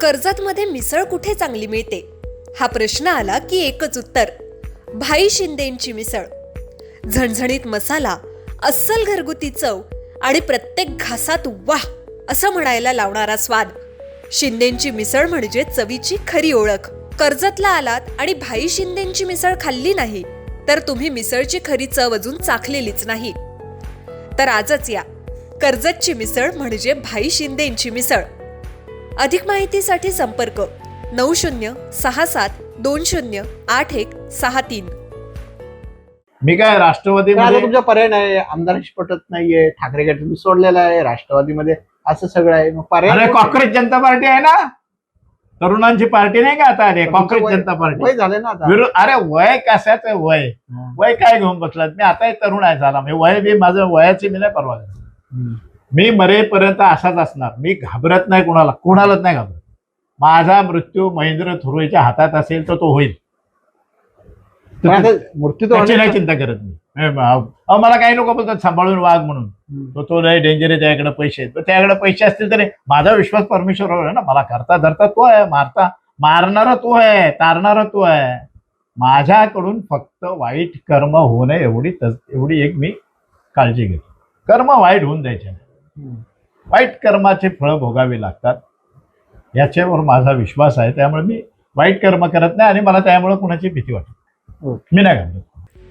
कर्जतमध्ये मिसळ कुठे चांगली मिळते हा प्रश्न आला की एकच उत्तर, भाई शिंदेंची मिसळ. झणझणीत मसाला, अस्सल घरगुती चव आणि प्रत्येक घासात वाह असं म्हणायला लावणारा स्वाद. शिंदेंची मिसळ म्हणजे चवीची खरी ओळख. कर्जतला आलात आणि भाई शिंदेंची मिसळ खाल्ली नाही तर तुम्ही मिसळची खरी चव अजून चाखलेलीच नाही. तर आजच या, कर्जतची मिसळ म्हणजे भाई शिंदेंची मिसळ. अधिक माहितीसाठी संपर्क 9067208163. मी काय राष्ट्रवादीमध्ये तुमचा पर्याय नाही, आमदारशी पटत नाहीये, ठाकरे गट तुम्ही सोडलेला आहे, राष्ट्रवादीमध्ये असं सगळं आहे, मग पर्याय अरे काँग्रेस जनता पार्टी आहे ना, तरुणांची पार्टी नाही का आता आली काँग्रेस जनता पार्टी. वय झाले ना आता. अरे वय कशाच आहे वय काय घेऊन बसलात. मी आता तरुण आहे झाला, मी वय बी माझं वयाची मी नाही परवा. मी मरेपर्यंत असाच असणार. मी घाबरत नाही कोणालाच नाही घाबरत. माझा मृत्यू महेंद्र थोरवेच्या हातात असेल तर तो होईल, मृत्यू त्याची नाही चिंता करत मी. मला काही लोक बोलतात सांभाळून वाघ म्हणून, तो लय डेंजर आहे, त्याकडे पैसे आहेत. त्याकडे पैसे असतील तरी माझा विश्वास परमेश्वरावर आहे ना. मला करता धरता तो आहे, मारणारा तो आहे, तारणारा तो आहे. माझ्याकडून फक्त वाईट कर्म होऊ नये एवढी एक मी काळजी घेतो. कर्म वाईट होऊन द्यायचे नाही, वाईट कर्माचे फळं भोगावी लागतात याच्यावर माझा विश्वास आहे. त्यामुळे मी वाईट कर्म करत नाही आणि मला त्यामुळे कुणाची भीती वाटत मी नाही घालत.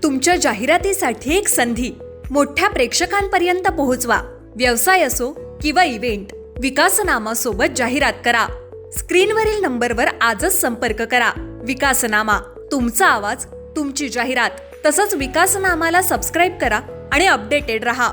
तुमच्या जाहिरातीसाठी एक संधी मोठ्या प्रेक्षकांपर्यंत पोहोचवा. व्यवसाय असो किंवा इव्हेंट, विकासनामा सोबत जाहिरात करा. स्क्रीनवरील नंबरवर आजच संपर्क करा. विकासनामा, तुमचा आवाज, तुमची जाहिरात. तसंच विकासनामाला सबस्क्राईब करा आणि अपडेटेड रहा.